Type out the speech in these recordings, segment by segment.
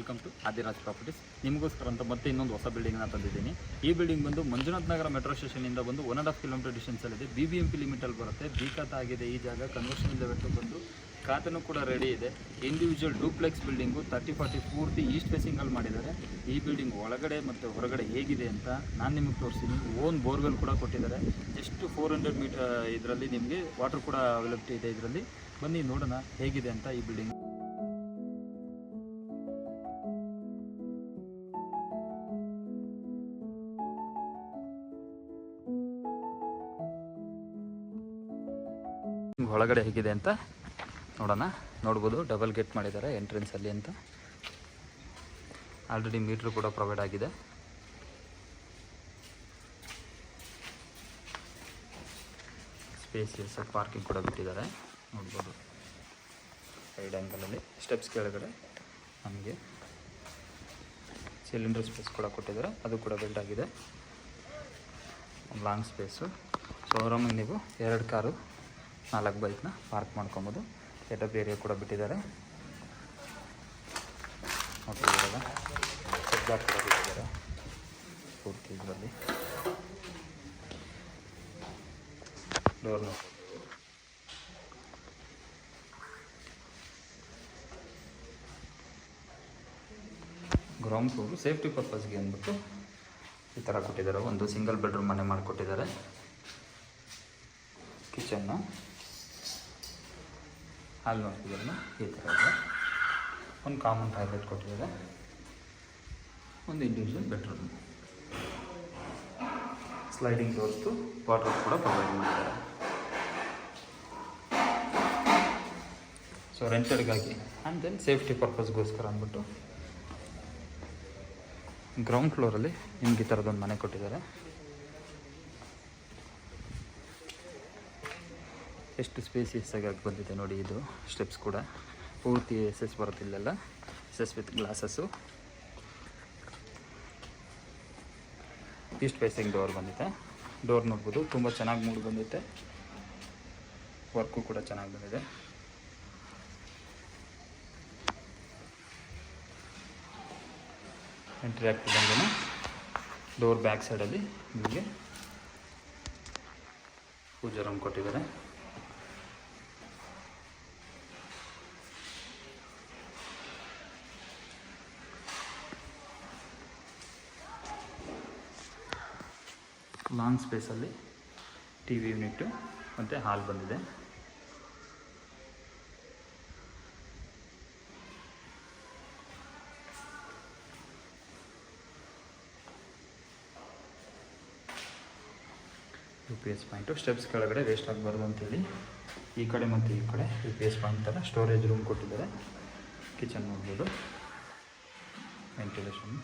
Welcome to Adiraj properties. ನಿಮಗೋಸ್ಕರ ಅಂತ ಮತ್ತೆ ಇನ್ನೊಂದು ಹೊಸ ಬಿಲ್ಡಿಂಗ್ನ ತಂದಿದ್ದೀನಿ. ಈ ಬಿಲ್ಡಿಂಗ್ ಬಂದು ಮಂಜುನಾಥ್ ನಗರ ಮೆಟ್ರೋ ಸ್ಟೇಷನಿಂದ ಬಂದು 1.5 ಕಿಲೋಮೀಟರ್ ಡಿಸ್ಟೆನ್ಸಲ್ಲಿದೆ. BBMP ಲಿಮಿಟಲ್ಲಿ ಬರುತ್ತೆ. ಬೀಕಾತ ಆಗಿದೆ ಈ ಜಾಗ. ಕನ್ವರ್ಷನ್ ಲೆವೆಟ್ಟು ಬಂದು ಖಾತೆನೂ ಕೂಡ ರೆಡಿ ಇದೆ. ಇಂಡಿವಿಜುವಲ್ ಡೂಪ್ಲೆಕ್ಸ್ ಬಿಲ್ಡಿಂಗು 30-40 ಪೂರ್ತಿ ಈಸ್ಟ್ ಫೇಸಿಂಗಲ್ಲಿ ಮಾಡಿದ್ದಾರೆ. ಈ ಬಿಲ್ಡಿಂಗ್ ಒಳಗಡೆ ಮತ್ತು ಹೊರಗಡೆ ಹೇಗಿದೆ ಅಂತ ನಾನು ನಿಮಗೆ ತೋರಿಸ್ತೀನಿ. ಓನ್ ಬೋರ್ವೆಲ್ ಕೂಡ ಕೊಟ್ಟಿದ್ದಾರೆ. ಜಸ್ಟ್ 400 ಮೀಟರ್ ಇದರಲ್ಲಿ ನಿಮಗೆ ವಾಟರ್ ಕೂಡ ಅವೈಲಬಿಲಿಟಿ ಇದೆ. ಇದರಲ್ಲಿ ಬನ್ನಿ ನೋಡೋಣ ಹೇಗಿದೆ ಅಂತ ಈ ಬಿಲ್ಡಿಂಗ್. ಒಳಗಡೆ ಹೇಗಿದೆ ಅಂತ ನೋಡೋಣ. ನೋಡ್ಬೋದು ಡಬಲ್ ಗೇಟ್ ಮಾಡಿದ್ದಾರೆ ಎಂಟ್ರೆನ್ಸಲ್ಲಿ ಅಂತ. ಆಲ್ರೆಡಿ ಮೀಟ್ರ್ ಕೂಡ ಪ್ರೊವೈಡ್ ಆಗಿದೆ. ಸ್ಪೇಸಿಯಸ್ ಪಾರ್ಕಿಂಗ್ ಕೂಡ ಬಿಟ್ಟಿದ್ದಾರೆ ನೋಡ್ಬೋದು. ಸೈಡ್ ಆ್ಯಂಗಲಲ್ಲಿ ಸ್ಟೆಪ್ಸ್ ಕೆಳಗಡೆ ನಮಗೆ ಸಿಲಿಂಡರ್ ಸ್ಪೇಸ್ ಕೂಡ ಕೊಟ್ಟಿದ್ದಾರೆ. ಅದು ಕೂಡ ಬಿಲ್ಡ್ ಆಗಿದೆ. Long space. ಸೊ ಆರಾಮಾಗಿ ನೀವು 2 ಕಾರು 4 ಬೈಕ್ನ ಪಾರ್ಕ್ ಮಾಡ್ಕೊಬೋದು. ಸೆಟಪ್ ಏರಿಯಾ ಕೂಡ ಬಿಟ್ಟಿದ್ದಾರೆ. ನೋಡ್ತಿದ್ದೀರಲ್ಲ, ಸೆಟ್ಬ್ಯಾಕ್ ಕೂಡ ಬಿಟ್ಟಿದ್ದಾರೆ ಪೂರ್ತಿ ಇದರಲ್ಲಿ. ಡೋರ್ ನೋಡ್ಬೋದು. ಗ್ರೌಂಡ್ ಫ್ಲೋರು ಸೇಫ್ಟಿ ಪರ್ಪಸ್ಗೆ ಅಂದ್ಬಿಟ್ಟು ಈ ಥರ ಕೊಟ್ಟಿದ್ದಾರೆ. ಒಂದು ಸಿಂಗಲ್ ಬೆಡ್ರೂಮ್ ಮನೆ ಮಾಡಿಕೊಟ್ಟಿದ್ದಾರೆ. ಕಿಚನ್ನು ಹಾಲ್ ನೋಡ್ತಿದ್ರಲ್ಲ ಈ ಥರ ಇದೆ. ಒಂದು ಕಾಮನ್ ಟಾಯ್ಲೆಟ್ ಕೊಟ್ಟಿದ್ದಾರೆ. ಒಂದು ಇಂಡಿವಿಜುವಲ್ ಬೆಡ್ರೂಮ್. ಸ್ಲೈಡಿಂಗ್ ಡೋರ್ಸ್ದು ವಾಟರ್ ಕೂಡ ಪ್ರೊವೈಡ್ ಮಾಡಿದ್ದಾರೆ. ಸೊ ರೆಂಟೆಡ್ಗಾಗಿ ಆ್ಯಂಡ್ ದೆನ್ ಸೇಫ್ಟಿ ಪರ್ಪಸ್ಗೋಸ್ಕರ ಅಂದ್ಬಿಟ್ಟು ಗ್ರೌಂಡ್ ಫ್ಲೋರಲ್ಲಿ ನಿಮ್ಗೆ ಈ ಥರದೊಂದು ಮನೆ ಕೊಟ್ಟಿದ್ದಾರೆ. ಎಷ್ಟು ಸ್ಪೇಸಿಯಸ್ ಆಗಿ ಬಂದಿದೆ ನೋಡಿ. ಇದು ಸ್ಟೆಪ್ಸ್ ಕೂಡ ಪೂರ್ತಿ SS ಬರುತ್ತಿಲ್ಲೆಲ್ಲ. SS with glasses. East facing door ಬಂದಿದೆ. ಡೋರ್ ನೋಡ್ಬೋದು, ತುಂಬ ಚೆನ್ನಾಗಿ ಮೂಡ್ ಬಂದಿದೆ. ವರ್ಕು ಕೂಡ ಚೆನ್ನಾಗಿ ಬಂದಿದೆ. ಎಂಟ್ರಿ ಆಗ್ತಿದ್ದಂಗೆ ಡೋರ್ ಬ್ಯಾಕ್ ಸೈಡಲ್ಲಿ ನಿಮಗೆ ಪೂಜಾ ರೂಮ್ ಕೊಟ್ಟಿದ್ದಾರೆ. ಲಾಂಗ್ ಸ್ಪೇಸಲ್ಲಿ TV ಯೂನಿಟ್ಟು ಮತ್ತು ಹಾಲ್ ಬಂದಿದೆ. UPS point. ಸ್ಟೆಪ್ಸ್ ಕೆಳಗಡೆ ವೇಸ್ಟ್ ಆಗಬಾರ್ದು ಅಂತೇಳಿ ಈ ಕಡೆ ಮತ್ತು ಈ ಕಡೆ UPS ಪಾಯಿಂಟ್ ಥರ ಸ್ಟೋರೇಜ್ ರೂಮ್ ಕೊಟ್ಟಿದ್ದಾರೆ. ಕಿಚನ್ ನೋಡ್ಬೋದು. ವೆಂಟಿಲೇಷನ್,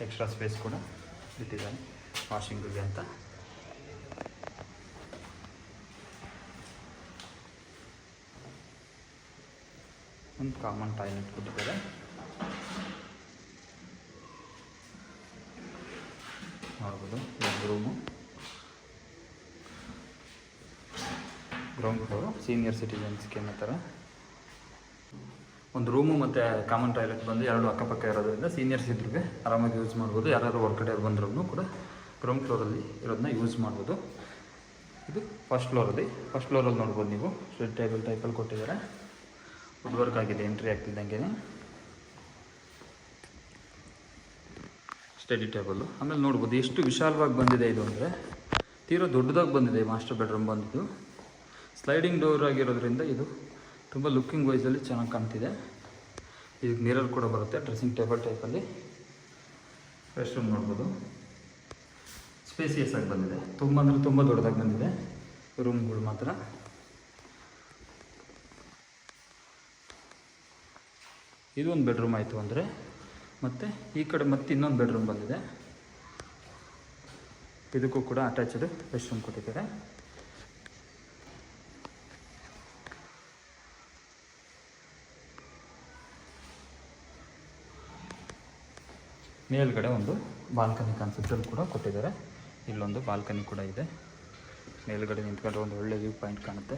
ಎಕ್ಸ್ಟ್ರಾ ಸ್ಪೇಸ್ ಕೂಡ ಬಿಟ್ಟಿದ್ದಾರೆ ವಾಷಿಂಗಿಗೆ ಅಂತ. ಒಂದು ಕಾಮನ್ ಟಾಯ್ಲೆಟ್ ಕೊಟ್ಟಿದ್ದಾರೆ. ನೋಡ್ಬೋದು ಒಂದು ರೂಮು. ಗ್ರೌಂಡ್ ಫ್ಲೋರು ಸೀನಿಯರ್ ಸಿಟಿಜನ್ಸ್ಗೆ ಅನ್ನೋ ಥರ ಒಂದು ರೂಮು ಮತ್ತು ಕಾಮನ್ ಟಾಯ್ಲೆಟ್ ಬಂದು 2 ಅಕ್ಕಪಕ್ಕ ಇರೋದ್ರಿಂದ ಸೀನಿಯರ್ಸ್ ಇದ್ರಿಗೆ ಆರಾಮಾಗಿ ಯೂಸ್ ಮಾಡ್ಬೋದು. ಯಾರು ಹೊರಗಡೆ ಬಂದ್ರೂ ಕೂಡ ಗ್ರೌಂಡ್ ಫ್ಲೋರಲ್ಲಿ ಇರೋದನ್ನ ಯೂಸ್ ಮಾಡ್ಬೋದು. ಇದು ಫಸ್ಟ್ ಫ್ಲೋರಲ್ಲಿ ನೋಡ್ಬೋದು ನೀವು. ಸ್ಟಡಿ ಟೇಬಲ್ ಟೈಪಲ್ಲಿ ಕೊಟ್ಟಿದ್ದಾರೆ. ವುಡ್ ವರ್ಕ್ ಆಗಿದೆ ಎಂಟ್ರಿ ಆಗ್ತಿದ್ದಂಗೆ. Study table. ಆಮೇಲೆ ನೋಡ್ಬೋದು ಎಷ್ಟು ವಿಶಾಲವಾಗಿ ಬಂದಿದೆ ಇದು ಅಂದರೆ ತೀರಾ ದೊಡ್ಡದಾಗಿ ಬಂದಿದೆ. ಮಾಸ್ಟರ್ ಬೆಡ್ರೂಮ್ ಬಂದಿದ್ದು ಸ್ಲೈಡಿಂಗ್ ಡೋರ್ ಆಗಿರೋದ್ರಿಂದ ಇದು ತುಂಬ ಲುಕ್ಕಿಂಗ್ ವೈಸಲ್ಲಿ ಚೆನ್ನಾಗಿ ಕಾಣ್ತಿದೆ. ಇದಕ್ಕೆ ಮಿರರ್ ಕೂಡ ಬರುತ್ತೆ. ಡ್ರೆಸ್ಸಿಂಗ್ ಟೇಬಲ್ ಟೈಪಲ್ಲಿ. ರೆಸ್ಟ್ ರೂಮ್ ನೋಡ್ಬೋದು. ಸ್ಪೇಸಿಯಸ್ ಆಗಿ ಬಂದಿದೆ. ತುಂಬ ಅಂದರೆ ತುಂಬ ದೊಡ್ಡದಾಗಿ ಬಂದಿದೆ ರೂಮ್ಗಳು ಮಾತ್ರ. ಇದು ಒಂದು ಬೆಡ್ರೂಮ್ ಆಯಿತು ಅಂದರೆ ಮತ್ತು ಈ ಕಡೆ ಮತ್ತೆ ಇನ್ನೊಂದು ಬೆಡ್ರೂಮ್ ಬಂದಿದೆ. ಇದಕ್ಕೂ ಕೂಡ ಅಟ್ಯಾಚ್ಡ್ ರೆಸ್ಟ್ ರೂಮ್ ಕೊಟ್ಟಿದ್ದಾರೆ. ಮೇಲ್ಗಡೆ ಒಂದು ಬಾಲ್ಕನಿ ಕಾನ್ಸೆಪ್ಟಲ್ಲಿ ಕೂಡ ಕೊಟ್ಟಿದ್ದಾರೆ. ಇಲ್ಲೊಂದು ಬಾಲ್ಕನಿ ಕೂಡ ಇದೆ. ಮೇಲ್ಗಡೆ ನಿಂತ್ಕೊಂಡ್ರೆ ಒಂದು ಒಳ್ಳೆ ವ್ಯೂ ಪಾಯಿಂಟ್ ಕಾಣುತ್ತೆ.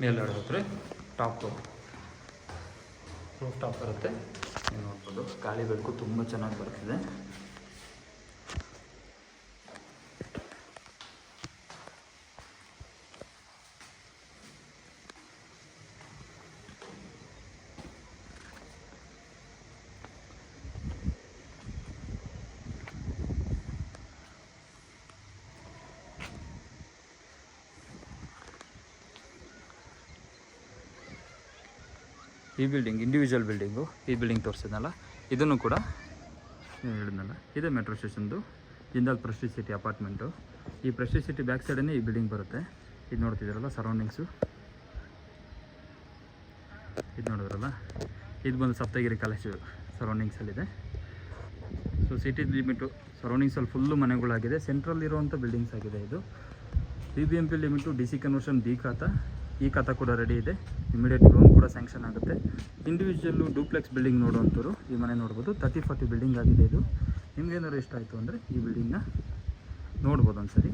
ಮೇಲ್ಗಡೆ ಹೋದರೆ ಟಾಪು ರೂಫ್ ಟಾಪ್ ಬರುತ್ತೆ. ನೀವು ನೋಡ್ಬೋದು ಗಾಳಿ ಬೆಳಕು ತುಂಬ ಚೆನ್ನಾಗಿ ಬರ್ತಿದೆ. ಈ ಬಿಲ್ಡಿಂಗ್ ಇಂಡಿವಿಜುವಲ್ ಬಿಲ್ಡಿಂಗು, ಈ ಬಿಲ್ಡಿಂಗ್ ತೋರಿಸಿದ್ನಲ್ಲ ಇದನ್ನು ಕೂಡ ಹೇಳಿದ್ನಲ್ಲ, ಇದೇ ಮೆಟ್ರೋ ಸ್ಟೇಷನ್ದು ಜಿಂದಾಲ್ ಪ್ರೆಸ್ಟೀಜ್ ಸಿಟಿ ಅಪಾರ್ಟ್ಮೆಂಟು. ಈ ಪ್ರೆಸ್ಟೀಜ್ ಸಿಟಿ ಬ್ಯಾಕ್ ಸೈಡೇ ಈ ಬಿಲ್ಡಿಂಗ್ ಬರುತ್ತೆ. ಇದು ನೋಡ್ತಿದ್ದೀರಲ್ಲ ಸರೌಂಡಿಂಗ್ಸು, ಇದು ನೋಡಿದ್ರಲ್ಲ, ಇದು ಬಂದು ಸಪ್ತಗಿರಿ ಕಾಲೇಜು ಸರೌಂಡಿಂಗ್ಸಲ್ಲಿದೆ. ಸೊ ಸಿಟಿ ಲಿಮಿಟು ಸರೌಂಡಿಂಗ್ಸಲ್ಲಿ ಫುಲ್ಲು ಮನೆಗಳಾಗಿದೆ. ಸೆಂಟ್ರಲ್ಲಿ ಇರುವಂಥ ಬಿಲ್ಡಿಂಗ್ಸ್ ಆಗಿದೆ ಇದು. BBMP limit DC conversion B khata, ಈ ಖಾತಾ ಕೂಡ ರೆಡಿ ಇದೆ. ಇಮಿಡಿಯೇಟ್ ಲೋನ್ ಕೂಡ ಸ್ಯಾಂಕ್ಷನ್ ಆಗುತ್ತೆ. ಇಂಡಿವಿಜುವಲ್ಲು ಡೂಪ್ಲೆಕ್ಸ್ ಬಿಲ್ಡಿಂಗ್ ನೋಡುವಂಥವ್ರು ಈ ಮನೆ ನೋಡ್ಬೋದು. 30-40 ಬಿಲ್ಡಿಂಗ್ ಆಗಿದೆ ಇದು. ನಿಮ್ಗೇನಾದ್ರು ಇಷ್ಟ ಆಯಿತು ಅಂದರೆ ಈ ಬಿಲ್ಡಿಂಗ್ನ ನೋಡ್ಬೋದು ಒಂದ್ಸರಿ.